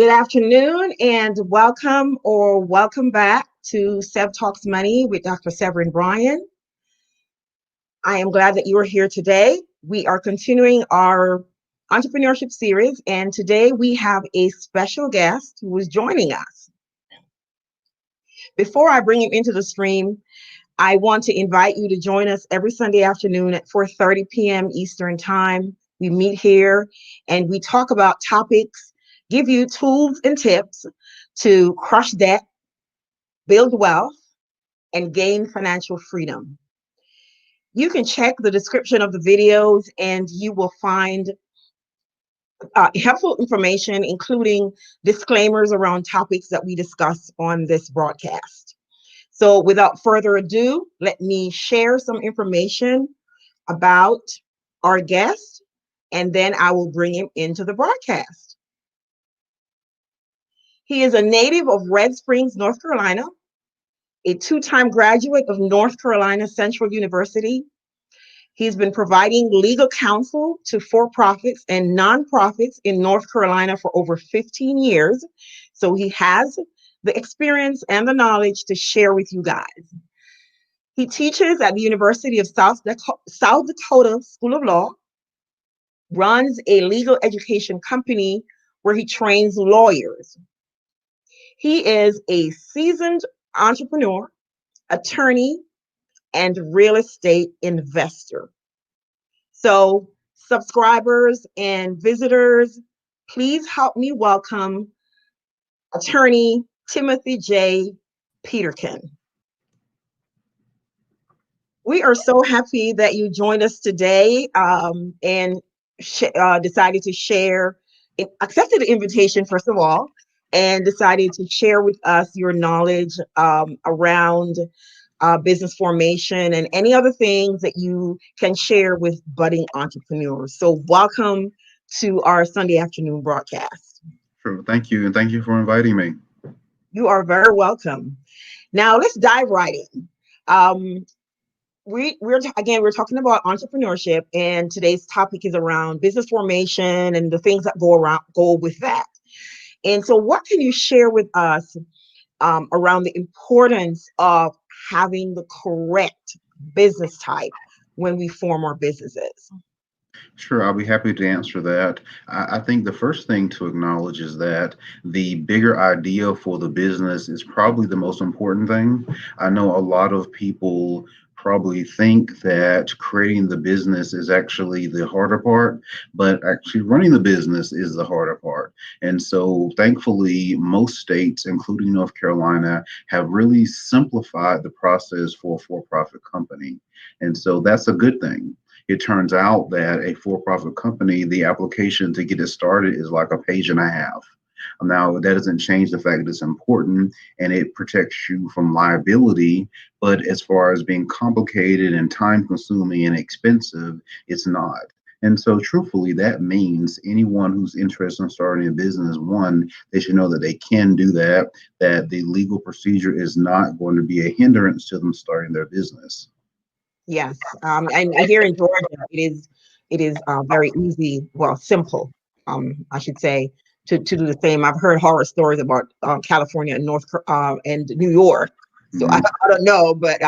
Good afternoon and welcome back to Sev Talks Money with Dr. Severin Bryan. I am glad that you are here today. We are continuing our entrepreneurship series, and today we have a special guest who is joining us. Before I bring him into the stream, I want to invite you to join us every Sunday afternoon at 4:30 p.m. Eastern Time. We meet here and we talk about topics, give you tools and tips to crush debt, build wealth, and gain financial freedom. You can check the description of the videos and you will find helpful information, including disclaimers around topics that we discuss on this broadcast. So without further ado, let me share some information about our guest, and then I will bring him into the broadcast. He is a native of Red Springs, North Carolina, a two-time graduate of North Carolina Central University. He's been providing legal counsel to for-profits and nonprofits in North Carolina for over 15 years. So he has the experience and the knowledge to share with you guys. He teaches at the University of South Dakota School of Law, runs a legal education company where he trains lawyers. He is a seasoned entrepreneur, attorney, and real estate investor. So, subscribers and visitors, please help me welcome attorney Timothy J. Peterkin. We are so happy that you joined us today and decided to share, accepted the invitation, first of all, and decided to share with us your knowledge around business formation and any other things that you can share with budding entrepreneurs. So welcome to our Sunday afternoon broadcast. Sure. Thank you. And thank you for inviting me. You are very welcome. Now let's dive right in. We're talking about entrepreneurship, and today's topic is around business formation and the things that go with that. And so what can you share with us around the importance of having the correct business type when we form our businesses? Sure, I'll be happy to answer that. I think the first thing to acknowledge is that the bigger idea for the business is probably the most important thing. I know a lot of people probably think that creating the business is actually the harder part, but actually running the business is the harder part. And so thankfully, most states, including North Carolina, have really simplified the process for a for-profit company. And so that's a good thing. It turns out that a for-profit company, the application to get it started is like a page and a half. Now, that doesn't change the fact that it's important and it protects you from liability, but as far as being complicated and time-consuming and expensive, it's not. And so truthfully, that means anyone who's interested in starting a business, one, they should know that they can do that, that the legal procedure is not going to be a hindrance to them starting their business. Yes, and here in Georgia, it is very easy, well, simple, I should say, to do the same. I've heard horror stories about California and and New York, so Mhm. I don't know, but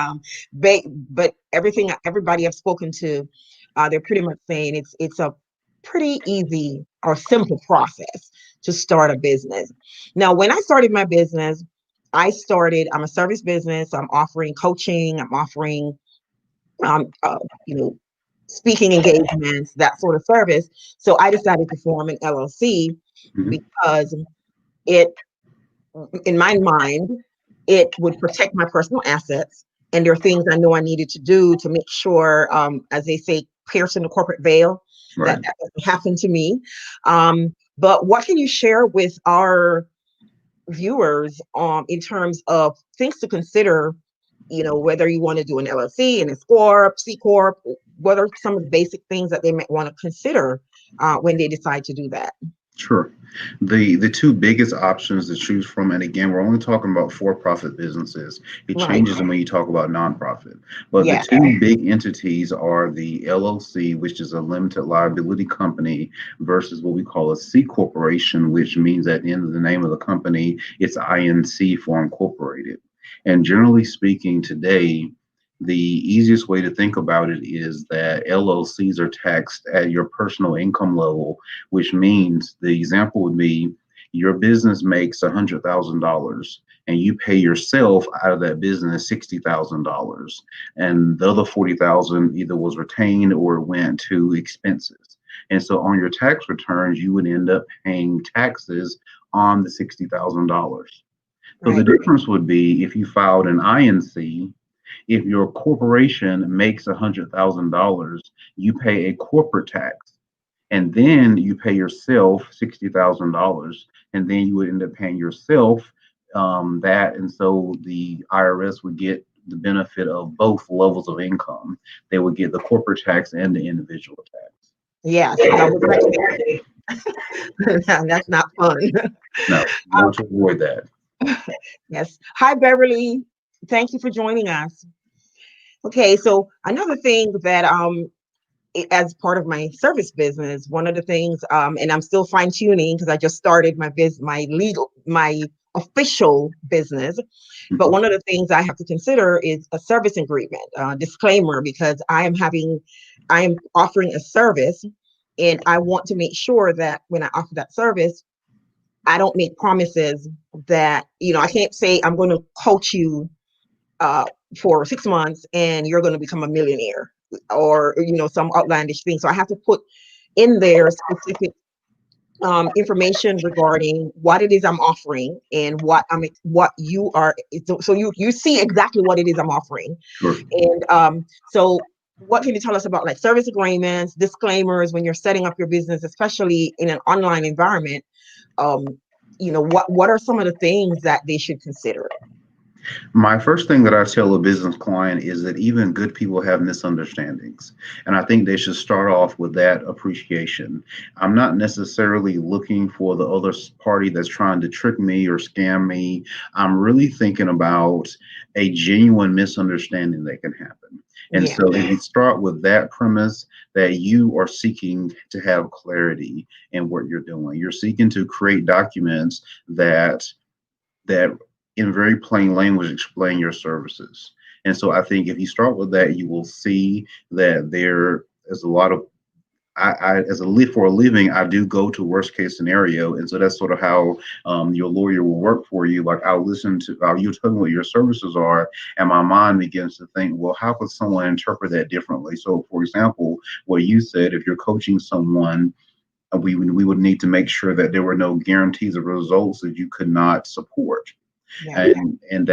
everybody I've spoken to, they're pretty much saying it's a pretty easy or simple process to start a business. Now, when I started my business, I'm a service business. I'm offering coaching. I'm offering um, uh, you know, speaking engagements, that sort of service. So I decided to form an LLC Mhm. because it, in my mind, it would protect my personal assets. And there are things I know I needed to do to make sure, as they say, piercing the corporate veil, Right. that doesn't happen to me. But what can you share with our viewers in terms of things to consider, whether you want to do an LLC, an S Corp, C Corp, what are some of the basic things that they might want to consider when they decide to do that? Sure. The two biggest options to choose from, and again, we're only talking about for-profit businesses. It Right. changes when you talk about nonprofit. But the Yes. two big entities are the LLC, which is a limited liability company, versus what we call a C corporation, which means at the end of the name of the company, it's INC for incorporated. And generally speaking, today, the easiest way to think about it is that LLCs are taxed at your personal income level, which means the example would be your business makes $100,000 and you pay yourself out of that business $60,000, and the other 40,000 either was retained or went to expenses. And so on your tax returns, you would end up paying taxes on the $60,000. So the Right. difference would be if you filed an INC, if your corporation makes $100,000, you pay a corporate tax, and then you pay yourself $60,000, and then you would end up paying yourself that, and so the IRS would get the benefit of both levels of income. They would get the corporate tax and the individual tax. Yes. I was actually, that's not fun. No, you want to avoid that. Yes. Hi, Beverly. Thank you for joining us. Okay, so another thing that as part of my service business, one of the things, and I'm still fine tuning because I just started my official business. But Mhm. one of the things I have to consider is a service agreement, disclaimer, because I am offering a service, and I want to make sure that when I offer that service, I don't make promises that, I can't say I'm going to coach you uh, for 6 months and you're going to become a millionaire, or some outlandish thing. So I have to put in there specific information regarding what it is I'm offering and what you are. So you see exactly what it is I'm offering. Sure. And so what can you tell us about like service agreements, disclaimers when you're setting up your business, especially in an online environment? Um, what are some of the things that they should consider? My first thing that I tell a business client is that even good people have misunderstandings. And I think they should start off with that appreciation. I'm not necessarily looking for the other party that's trying to trick me or scam me. I'm really thinking about a genuine misunderstanding that can happen. And Yeah. so if you start with that premise that you are seeking to have clarity in what you're doing, you're seeking to create documents that in very plain language explain your services. And so I think if you start with that, you will see that there is a lot of I as a live for a living, I do go to worst case scenario, and so that's sort of how your lawyer will work for you. Like I'll listen to you tell me what your services are, and my mind begins to think, well, how could someone interpret that differently? So, for example, what you said, if you're coaching someone, we would need to make sure that there were no guarantees of results that you could not support, Yeah. and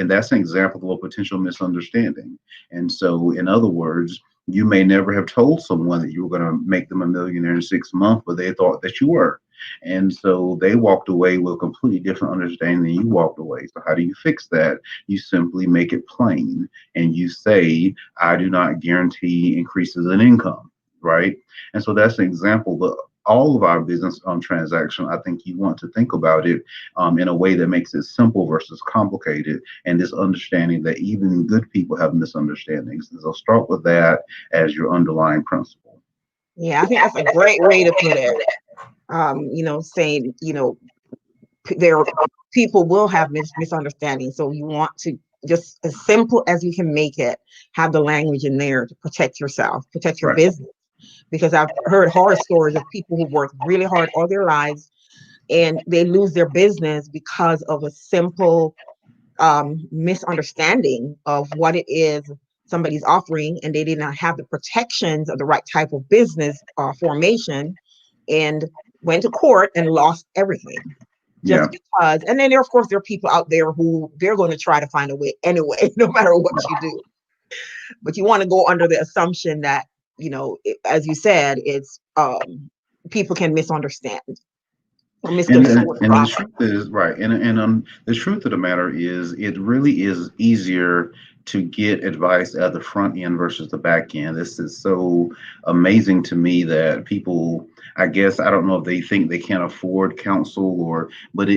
that's an example of a potential misunderstanding. And so in other words, you may never have told someone that you were going to make them a millionaire in 6 months, but they thought that you were, and so they walked away with a completely different understanding than you walked away. So how do you fix that? You simply make it plain, and you say, I do not guarantee increases in income, right? And so that's an example. But all of our business transaction, I think you want to think about it in a way that makes it simple versus complicated, and this understanding that even good people have misunderstandings. And so start with that as your underlying principle. Yeah, I think that's a great way to put it. Saying, there people will have misunderstandings. So you want to just as simple as you can make it, have the language in there to protect yourself, protect your Right. business. Because I've heard horror stories of people who work really hard all their lives and they lose their business because of a simple misunderstanding of what it is somebody's offering, and they did not have the protections of the right type of business formation, and went to court and lost everything Yeah. just because. And then there, of course, there are people out there who they're going to try to find a way anyway, no matter what you do. But you want to go under the assumption that, as you said, it's people can misunderstand or misconstrue the And the process. truth is right, and the truth of the matter is, it really is easier to get advice at the front end versus the back end. This is so amazing to me that people, I guess, I don't know if they think they can't afford counsel or, but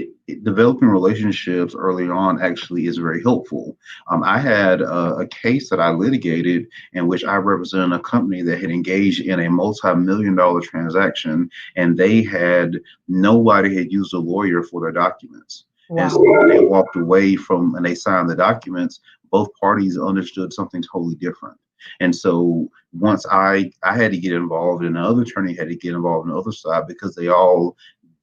developing relationships early on actually is very helpful. I had a case that I litigated in which I represented a company that had engaged in a multi-million dollar transaction, and they had nobody had used a lawyer for their documents. And so Wow. when they walked away from and they signed the documents, both parties understood something totally different. And so once I had to get involved and the other attorney had to get involved on the other side because they all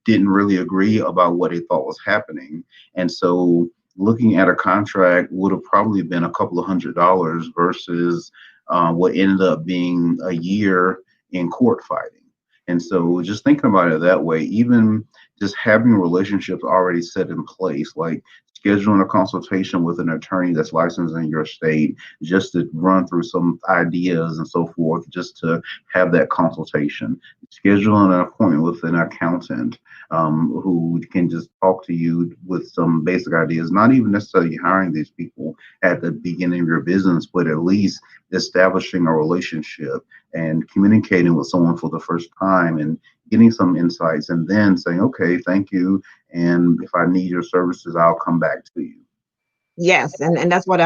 didn't really agree about what they thought was happening. And so looking at a contract would have probably been a couple of $100 versus what ended up being a year in court fighting. And so just thinking about it that way, even just having relationships already set in place, like scheduling a consultation with an attorney that's licensed in your state, just to run through some ideas and so forth, just to have that consultation, scheduling an appointment with an accountant who can just talk to you with some basic ideas, not even necessarily hiring these people at the beginning of your business, but at least establishing a relationship and communicating with someone for the first time and getting some insights and then saying, okay, thank you. And if I need your services, I'll come back to you. Yes, and that's what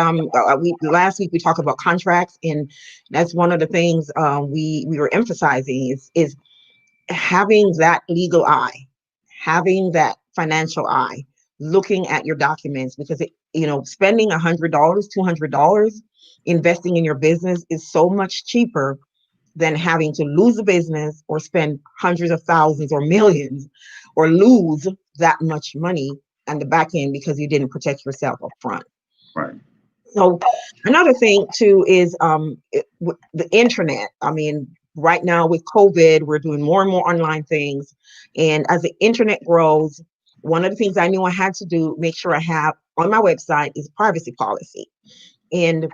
we last week we talked about contracts, and that's one of the things we were emphasizing is having that legal eye, having that financial eye, looking at your documents, because spending $100, $200 investing in your business is so much cheaper than having to lose a business or spend hundreds of thousands or millions or lose that much money on the back end because you didn't protect yourself up front. Right. So another thing too is the internet. I mean, right now with COVID, we're doing more and more online things. And as the internet grows, one of the things I knew I had to do, make sure I have on my website, is privacy policy. And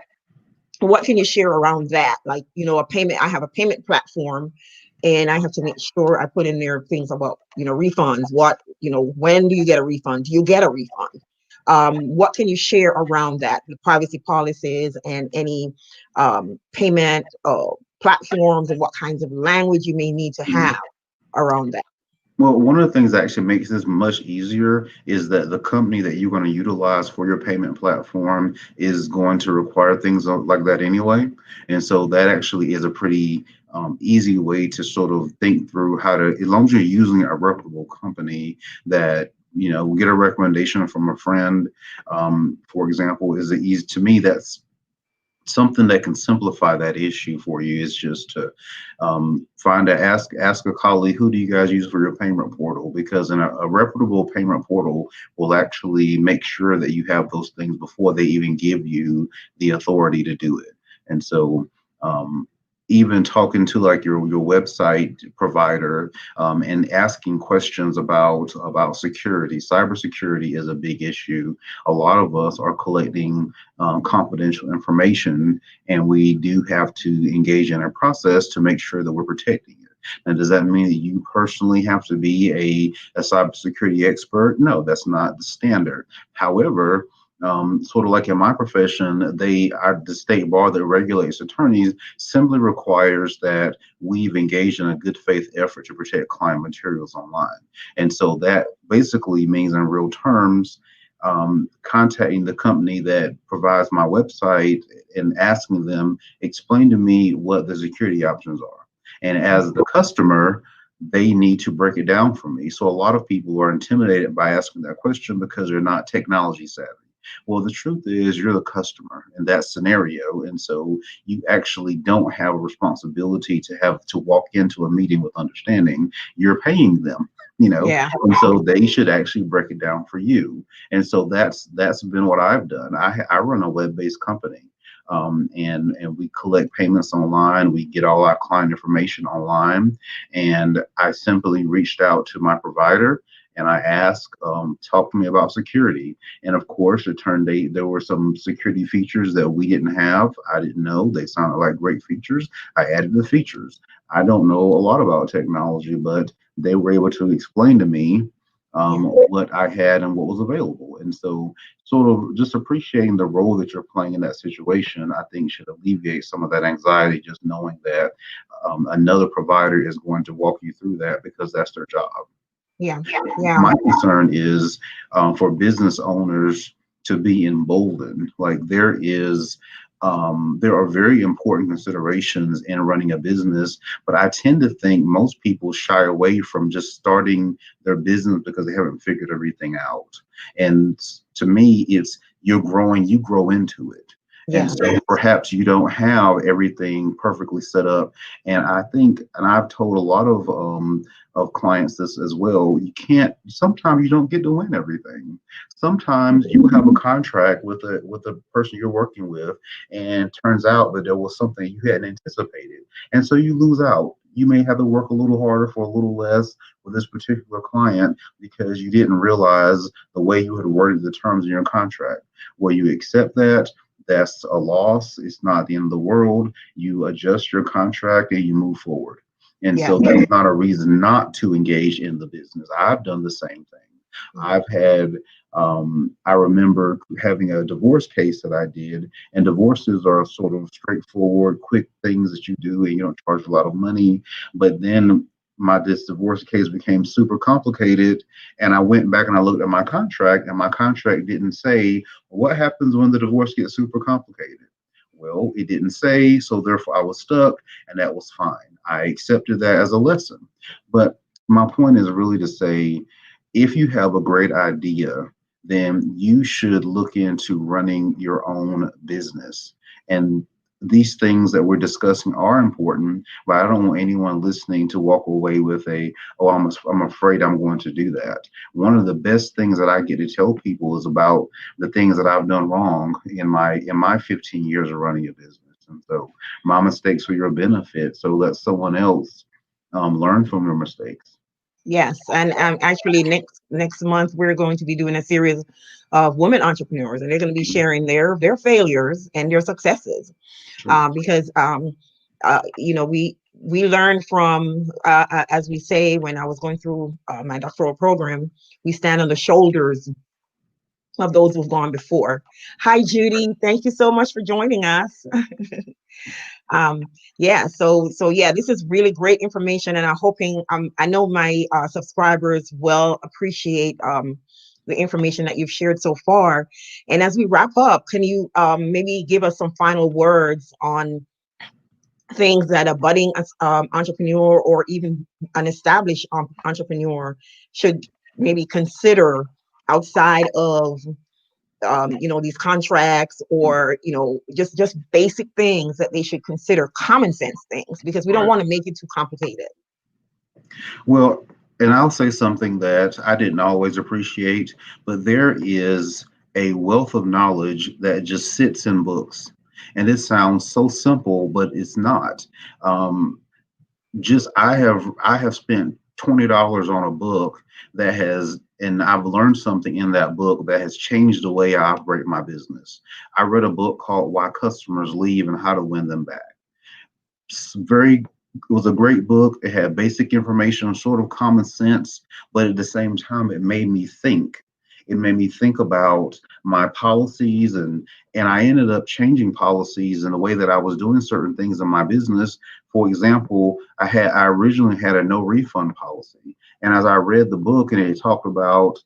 what can you share around that? Like, I have a payment platform, and I have to make sure I put in there things about, refunds. When do you get a refund? Do you get a refund? What can you share around that, the privacy policies and any payment platforms, and what kinds of language you may need to Mhm. have around that? Well, one of the things that actually makes this much easier is that the company that you're going to utilize for your payment platform is going to require things like that anyway. And so that actually is a pretty easy way to sort of think through how to, as long as you're using a reputable company that, get a recommendation from a friend, for example, is it easy to me? That's something that can simplify that issue for you is just to ask a colleague, who do you guys use for your payment portal? Because in a reputable payment portal will actually make sure that you have those things before they even give you the authority to do it. And so even talking to like your website provider and asking questions about security. Cybersecurity is a big issue. A lot of us are collecting confidential information, and we do have to engage in a process to make sure that we're protecting it. Now, does that mean that you personally have to be a cybersecurity expert? No, that's not the standard. However, sort of like in my profession, the state bar that regulates attorneys simply requires that we've engaged in a good faith effort to protect client materials online. And so that basically means, in real terms, contacting the company that provides my website and asking them, explain to me what the security options are. And as the customer, they need to break it down for me. So a lot of people are intimidated by asking that question because they're not technology savvy. Well, the truth is, you're the customer in that scenario. And so you actually don't have a responsibility to have to walk into a meeting with understanding. You're paying them, Yeah. and so they should actually break it down for you. And so that's been what I've done. I run a web-based company. And we collect payments online. We get all our client information online. And I simply reached out to my provider and I asked, talk to me about security. And of course, it turned out there were some security features that we didn't have. I didn't know. They sounded like great features. I added the features. I don't know a lot about technology, but they were able to explain to me what I had and what was available. And so, sort of just appreciating the role that you're playing in that situation, I think should alleviate some of that anxiety, just knowing that another provider is going to walk you through that because that's their job. Yeah. Yeah. My concern is for business owners to be emboldened. Like there are very important considerations in running a business, but I tend to think most people shy away from just starting their business because they haven't figured everything out. And to me, it's you're growing, you grow into it. And Yeah. so perhaps you don't have everything perfectly set up. And I think, and I've told a lot of clients this as well. You can't. Sometimes you don't get to win everything. Sometimes you have a contract with a person you're working with, and it turns out that there was something you hadn't anticipated, and so you lose out. You may have to work a little harder for a little less with this particular client because you didn't realize the way you had worded the terms in your contract. Well, you accept that. That's a loss. It's not the end of the world. You adjust your contract and you move forward. And Yeah. so that's not a reason not to engage in the business. I've done the same thing. I've had, I remember having a divorce case that I did, and divorces are sort of straightforward, quick things that you do, and you don't charge a lot of money. But then this divorce case became super complicated, and I went back and I looked at my contract, and my contract didn't say what happens when the divorce gets super complicated. Well, it didn't say, so therefore I was stuck, and that was fine. I accepted that as a lesson. But my point is really to say, if you have a great idea, then you should look into running your own business. And these things that we're discussing are important, but I don't want anyone listening to walk away with I'm afraid I'm going to do that. One of the best things that I get to tell people is about the things that I've done wrong in my 15 years of running a business. And so my mistakes are your benefit. So let someone else learn from your mistakes. Yes, and actually next month we're going to be doing a series of women entrepreneurs, and they're going to be sharing their failures and their successes, Sure. because we learn from, as we say, when I was going through my doctoral program, we stand on the shoulders of those who've gone before. Hi, Judy. Thank you so much for joining us. Yeah, so yeah, this is really great information, and I'm hoping, I know my subscribers will appreciate the information that you've shared so far. And as we wrap up, can you maybe give us some final words on things that a budding entrepreneur, or even an established entrepreneur, should maybe consider outside of these contracts, or just basic things that they should consider, common sense things, because we don't Right. want to make it too complicated. Well, and I'll say something that I didn't always appreciate, but there is a wealth of knowledge that just sits in books. And it sounds so simple, but it's not. Um, just I have spent $20 on a book that has, and I've learned something in that book that has changed the way I operate my business. I read a book called Why Customers Leave and How to Win Them Back. It was a great book. It had basic information, sort of common sense, but at the same time, it made me think. It made me think about my policies, and I ended up changing policies in the way that I was doing certain things in my business. For example, I originally had a no refund policy, and as I read the book, and it talked about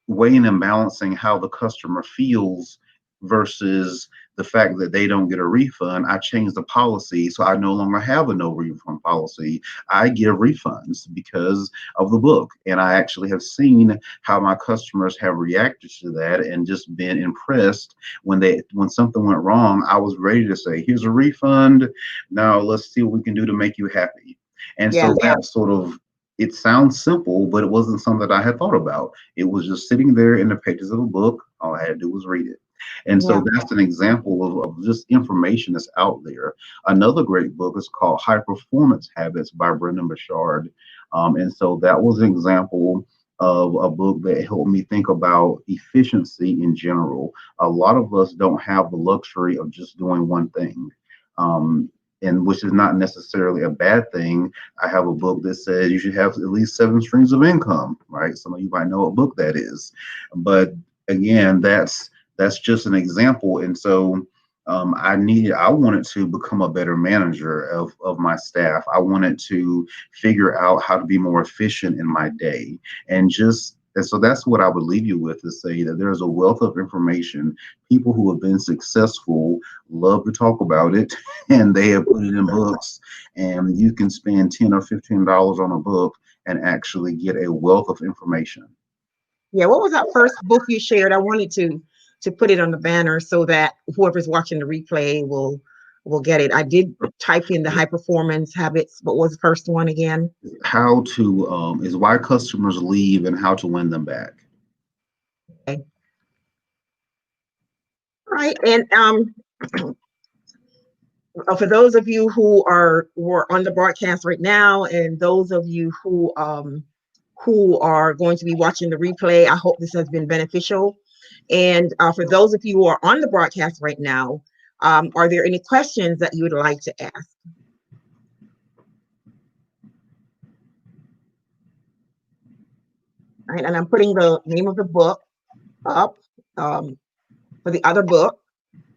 weighing and balancing how the customer feels versus the fact that they don't get a refund, I changed the policy. So I no longer have a no refund policy. I give refunds because of the book. And I actually have seen how my customers have reacted to that and just been impressed when something went wrong. I was ready to say, here's a refund. Now let's see what we can do to make you happy. And Yeah. so that sort of, it sounds simple, but it wasn't something that I had thought about. It was just sitting there in the pages of a book. All I had to do was read it. And Yeah. so that's an example of just information that's out there. Another great book is called High Performance Habits by Bouchard. And so that was an example of a book that helped me think about efficiency in general. A lot of us don't have the luxury of just doing one thing. And which is not necessarily a bad thing. I have a book that says you should have at least 7 streams of income, right? Some of you might know what book that is. But again, that's just an example. And so I wanted to become a better manager of my staff. I wanted to figure out how to be more efficient in my day. And so that's what I would leave you with, is say that there's a wealth of information. People who have been successful love to talk about it, and they have put it in books, and you can spend $10 or $15 on a book and actually get a wealth of information. Yeah, what was that first book you shared? I wanted to put it on the banner so that whoever's watching the replay will get it. I did type in the high performance habits. What was the first one again? How to is why customers leave and how to win them back. Okay. All right. And for those of you who were on the broadcast right now, and those of you who are going to be watching the replay, I hope this has been beneficial. And for those of you who are on the broadcast right now, are there any questions that you would like to ask? All right, and I'm putting the name of the book up for the other book,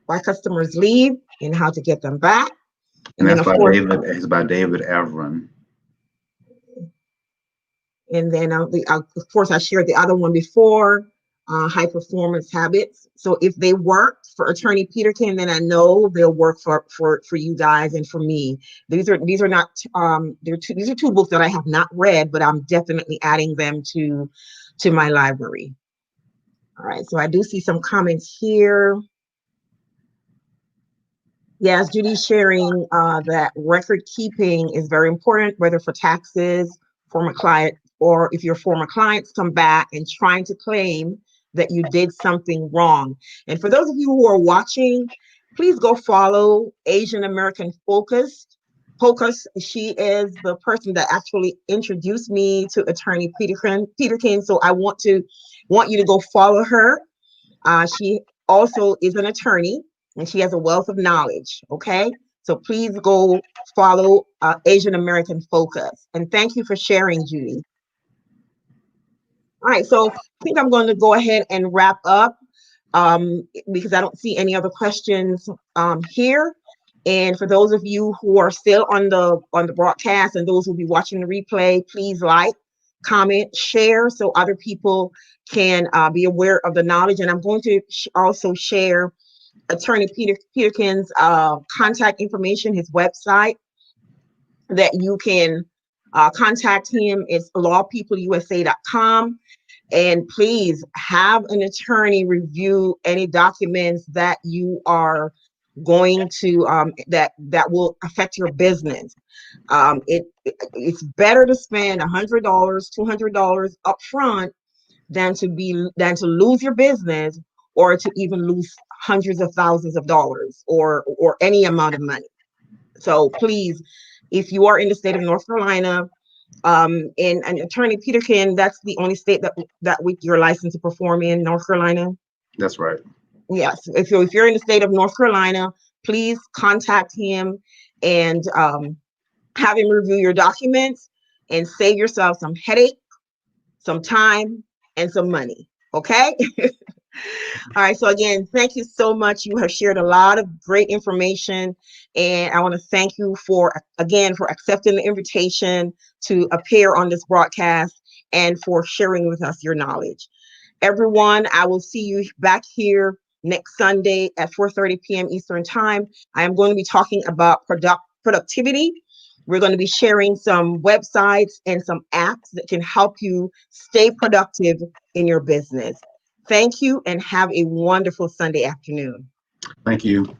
Why Customers Leave and How to Get Them Back. And then that's of by course, David. It's by David Avron. and then of course I shared the other one before, High Performance Habits. So if they work for Attorney Peterkin, then I know they'll work for you guys and for me. These are not these are two books that I have not read, but I'm definitely adding them to my library. All right, so I do see some comments here. Yes, Judy's sharing that record keeping is very important, whether for taxes, former client, or if your former clients come back and trying to claim that you did something wrong. And for those of you who are watching, please go follow Asian American Focus. She is the person that actually introduced me to Attorney Peterkin. So I want you to go follow her. She also is an attorney, and she has a wealth of knowledge. Okay, so please go follow Asian American Focus. And thank you for sharing, Judy. All right, so I think I'm going to go ahead and wrap up because I don't see any other questions here. And for those of you who are still on the broadcast and those who will be watching the replay, please like, comment, share so other people can be aware of the knowledge. And I'm going to also share Attorney Peterkin's contact information, his website, that you can contact him. It's lawpeopleUSA.com. And please have an attorney review any documents that you are going to that will affect your business. It's better to spend $100, $200 upfront than to lose your business, or to even lose hundreds of thousands of dollars or any amount of money. So please, if you are in the state of North Carolina, and Attorney Peterkin, that's the only state that you're licensed to perform in, North Carolina. That's right. Yes. If you're in the state of North Carolina, please contact him and have him review your documents and save yourself some headache, some time, and some money. Okay. All right. So again, thank you so much. You have shared a lot of great information, and I want to thank you for accepting the invitation to appear on this broadcast and for sharing with us your knowledge. Everyone, I will see you back here next Sunday at 4:30 p.m. Eastern Time. I am going to be talking about productivity. We're going to be sharing some websites and some apps that can help you stay productive in your business. Thank you and have a wonderful Sunday afternoon. Thank you.